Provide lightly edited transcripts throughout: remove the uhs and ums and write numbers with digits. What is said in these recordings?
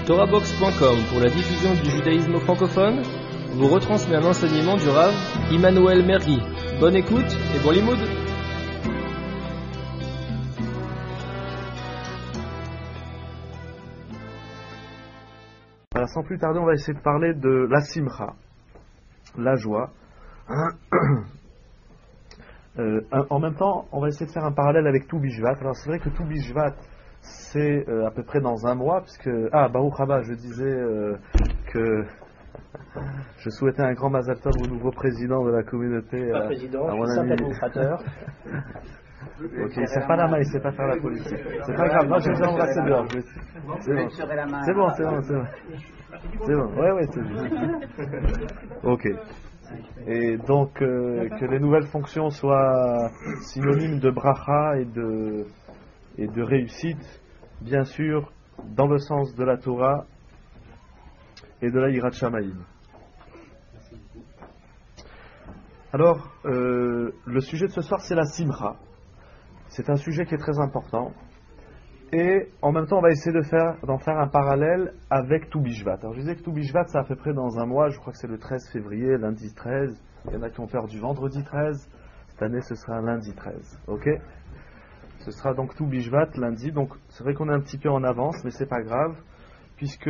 TorahBox.com pour la diffusion du judaïsme francophone vous retransmet un enseignement du Rav Immanuel Mergui. Bonne écoute et bon limoud. Alors, sans plus tarder, on va essayer de parler de la simcha, la joie. En même temps, on va essayer de faire un parallèle avec Tou Bishvat. Alors c'est vrai que Tou Bishvat, c'est à peu près dans un mois, puisque Baruch Haba, je disais que je souhaitais un grand Mazal Tov au nouveau président de la communauté. Pas président, à mon je suis simple ami. administrateur. Ok, il sait pas la main, il sait pas faire la politique. C'est pas grave, moi je vais embrasser dehors. C'est bon. C'est bon, ouais, c'est bon. Ok. Et donc que les nouvelles fonctions soient synonymes de bracha et de réussite, bien sûr, dans le sens de la Torah et de la Yirat Shamayim. Alors, le sujet de ce soir, c'est la simcha. C'est un sujet qui est très important. Et en même temps, on va essayer d'en faire un parallèle avec Tou Bishvat. Alors je disais que Tou Bishvat, c'est à peu près dans un mois, je crois que c'est le 13 février, lundi 13. Il y en a qui ont peur du vendredi 13. Cette année, ce sera lundi 13. Ok ? Ce sera donc Tou Bishvat, lundi. Donc c'est vrai qu'on est un petit peu en avance, mais c'est pas grave, puisque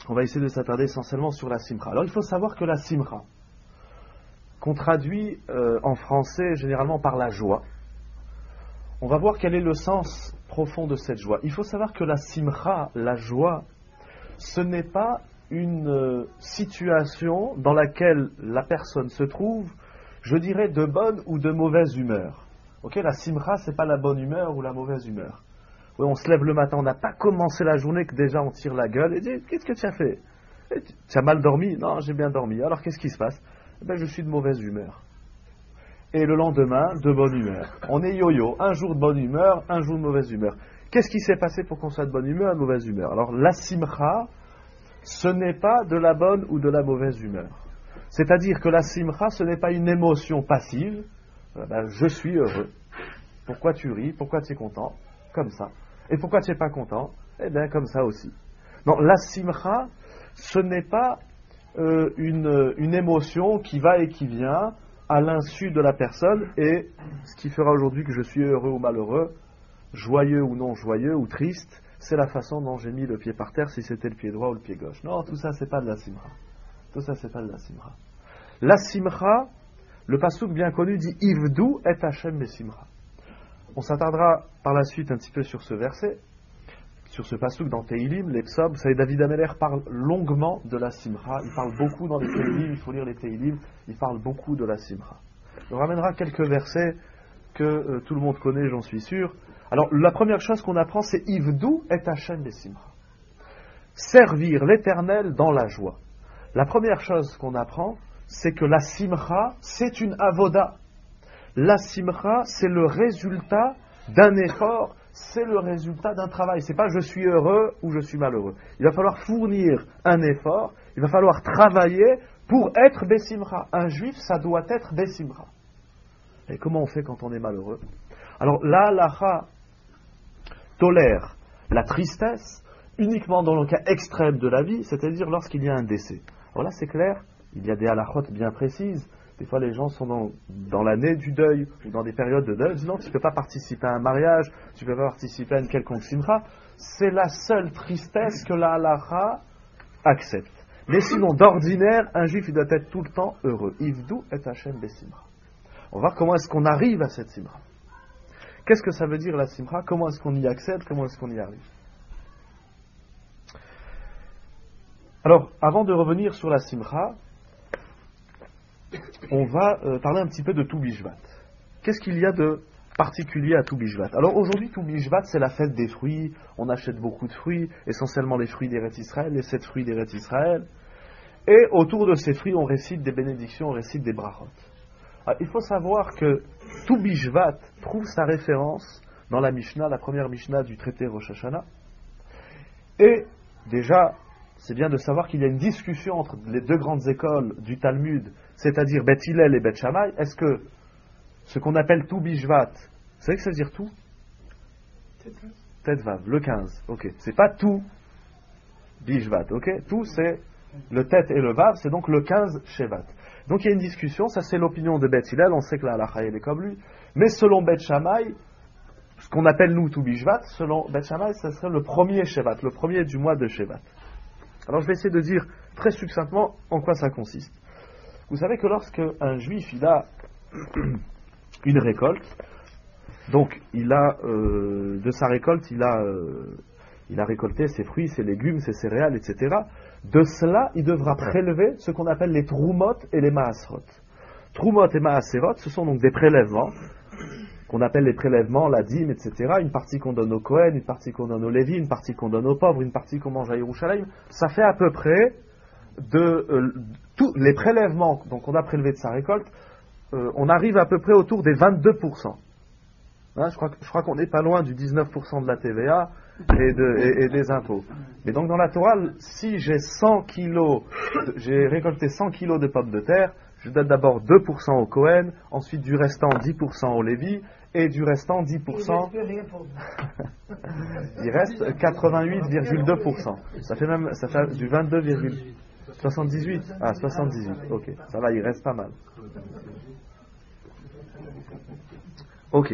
on va essayer de s'attarder essentiellement sur la simcha. Alors il faut savoir que la simcha, qu'on traduit en français généralement par la joie, on va voir quel est le sens profond de cette joie. Il faut savoir que la simcha, la joie, ce n'est pas une situation dans laquelle la personne se trouve, je dirais, de bonne ou de mauvaise humeur. Ok, la simcha, c'est pas la bonne humeur ou la mauvaise humeur. Oui, on se lève le matin, on n'a pas commencé la journée que déjà on tire la gueule et dit qu'est-ce que tu as fait? Tu as mal dormi? Non, j'ai bien dormi. Alors qu'est-ce qui se passe? Je suis de mauvaise humeur. Et le lendemain, de bonne humeur. On est yo-yo, un jour de bonne humeur, un jour de mauvaise humeur. Qu'est-ce qui s'est passé pour qu'on soit de bonne humeur et de mauvaise humeur? Alors la simcha, ce n'est pas de la bonne ou de la mauvaise humeur. C'est-à-dire que la simcha, ce n'est pas une émotion passive. Je suis heureux. Pourquoi tu ris? Pourquoi tu es content? Comme ça. Et pourquoi tu n'es pas content? Comme ça aussi. Non, la simcha, ce n'est pas une émotion qui va et qui vient à l'insu de la personne, et ce qui fera aujourd'hui que je suis heureux ou malheureux, joyeux ou non joyeux, ou triste, c'est la façon dont j'ai mis le pied par terre, si c'était le pied droit ou le pied gauche. Non, tout ça c'est pas de la simcha. Tout ça c'est pas de la simcha. La simcha, le passouk bien connu dit Ivdu et Hashem besimcha. On s'attardera par la suite un petit peu sur ce verset, sur ce passouk dans Teilim, les psaumes. Vous savez, David Ameler parle longuement de la simcha. Il parle beaucoup dans les Teilim, il faut lire les Teilim. Il parle beaucoup de la simcha. On ramènera quelques versets que tout le monde connaît, j'en suis sûr. Alors, la première chose qu'on apprend, c'est Ivdu et Hashem besimcha. Servir l'Éternel dans la joie. La première chose qu'on apprend, c'est que la simcha, c'est une avoda. La simcha, c'est le résultat d'un effort, c'est le résultat d'un travail. C'est pas je suis heureux ou je suis malheureux. Il va falloir fournir un effort, il va falloir travailler pour être besimcha. Un juif, ça doit être besimcha. Et comment on fait quand on est malheureux? Alors la halacha tolère la tristesse uniquement dans le cas extrême de la vie, c'est-à-dire lorsqu'il y a un décès. Alors là c'est clair, il y a des halachot bien précises. Des fois, les gens sont dans l'année du deuil, ou dans des périodes de deuil. Non, tu ne peux pas participer à un mariage, tu ne peux pas participer à une quelconque simcha. C'est la seule tristesse que la halacha accepte. Mais sinon, d'ordinaire, un juif, il doit être tout le temps heureux. Ivdu et Hashem besimcha. On va voir comment est-ce qu'on arrive à cette simcha. Qu'est-ce que ça veut dire la simcha? Comment est-ce qu'on y accède? Comment est-ce qu'on y arrive? Alors, avant de revenir sur la simcha, on va parler un petit peu de Tou Bishvat. Qu'est-ce qu'il y a de particulier à Tou Bishvat? Alors aujourd'hui, Tou Bishvat, c'est la fête des fruits. On achète beaucoup de fruits, essentiellement les fruits d'Eretz Israël, les 7 fruits d'Eretz Israël. Et autour de ces fruits, on récite des bénédictions, on récite des brachot. Alors, il faut savoir que Tou Bishvat trouve sa référence dans la Mishnah, la première Mishnah du traité Rosh Hashanah. Et déjà, c'est bien de savoir qu'il y a une discussion entre les deux grandes écoles du Talmud, c'est-à-dire Beth Hillel et Beth Shammai. Est-ce que ce qu'on appelle Tou Bishvat, vous savez que ça veut dire tout? Tetvav, le 15. Ok, c'est pas tout Bishvat, ok? Tout c'est le tête et le vav, c'est donc le 15 Shevat. Donc il y a une discussion, ça c'est l'opinion de Beth Hillel, on sait que la halakha elle est comme lui, mais selon Beth Shammai, ce qu'on appelle nous tout Bishvat, selon Beth Shammai, ça serait le premier Shevat, le premier du mois de Shevat. Alors je vais essayer de dire très succinctement en quoi ça consiste. Vous savez que lorsque un juif il a une récolte, donc il a de sa récolte il a récolté ses fruits, ses légumes, ses céréales, etc. De cela il devra prélever ce qu'on appelle les troumot et les maasrot. Troumot et maaserot, ce sont donc des prélèvements qu'on appelle les prélèvements, la dîme, etc. Une partie qu'on donne aux Kohen, une partie qu'on donne aux Lévi, une partie qu'on donne aux pauvres, une partie qu'on mange à Yerushalayim. Ça fait à peu près tous les prélèvements donc on a prélevé de sa récolte, on arrive à peu près autour des 22%. Hein, je crois qu'on n'est pas loin du 19% de la TVA et des impôts. Mais donc dans la Torah, si j'ai récolté 100 kilos de pommes de terre, je donne d'abord 2% au Kohen, ensuite du restant 10% au Lévi, et du restant 10%, il reste 88,2%. Ça fait du 22,78. Ah, 78, ok. Ça va, il reste pas mal. Ok.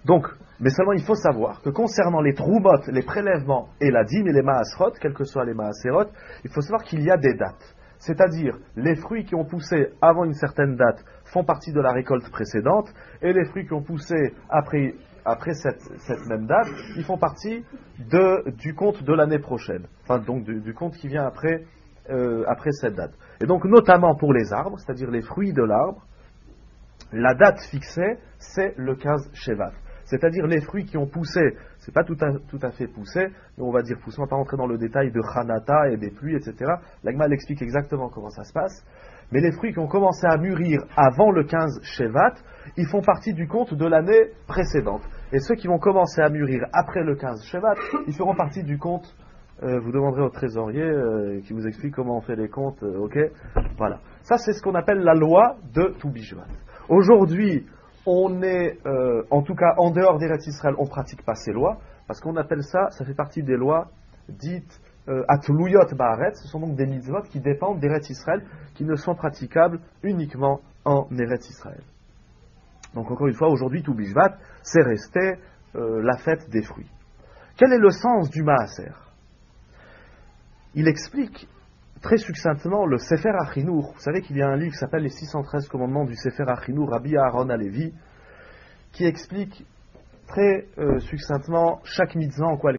Donc, mais seulement il faut savoir que concernant les troumot, les prélèvements et la dîme et les maasrot, quels que soient les maaserot, il faut savoir qu'il y a des dates. C'est-à-dire, les fruits qui ont poussé avant une certaine date font partie de la récolte précédente, et les fruits qui ont poussé après cette même date, ils font partie du compte de l'année prochaine. Enfin, donc du compte qui vient après cette date. Et donc, notamment pour les arbres, c'est-à-dire les fruits de l'arbre, la date fixée, c'est le 15 Shevat. C'est-à-dire les fruits qui ont poussé, c'est pas tout à fait poussé, mais on va dire poussé, on va pas rentrer dans le détail de Hanata et des pluies, etc. L'Agma explique exactement comment ça se passe. Mais les fruits qui ont commencé à mûrir avant le 15 Shevat, ils font partie du compte de l'année précédente. Et ceux qui vont commencer à mûrir après le 15 Shevat, ils feront partie du compte. Vous demanderez au trésorier qui vous explique comment on fait les comptes, ok? Voilà. Ça, c'est ce qu'on appelle la loi de Tou Bishvat. Aujourd'hui, on est, en tout cas, en dehors d'Eretz Israël, on ne pratique pas ces lois, parce qu'on appelle ça fait partie des lois dites Atluyot Ba'aretz, ce sont donc des mitzvot qui dépendent d'Eretz Israël, qui ne sont praticables uniquement en Eretz Israël. Donc encore une fois, aujourd'hui, Tou Bishvat, c'est resté la fête des fruits. Quel est le sens du Maaser? Il explique très succinctement le Sefer HaChinuch. Vous savez qu'il y a un livre qui s'appelle les 613 commandements du Sefer HaChinuch, Rabbi Aaron Halevi, qui explique très succinctement chaque mitzvah en quoi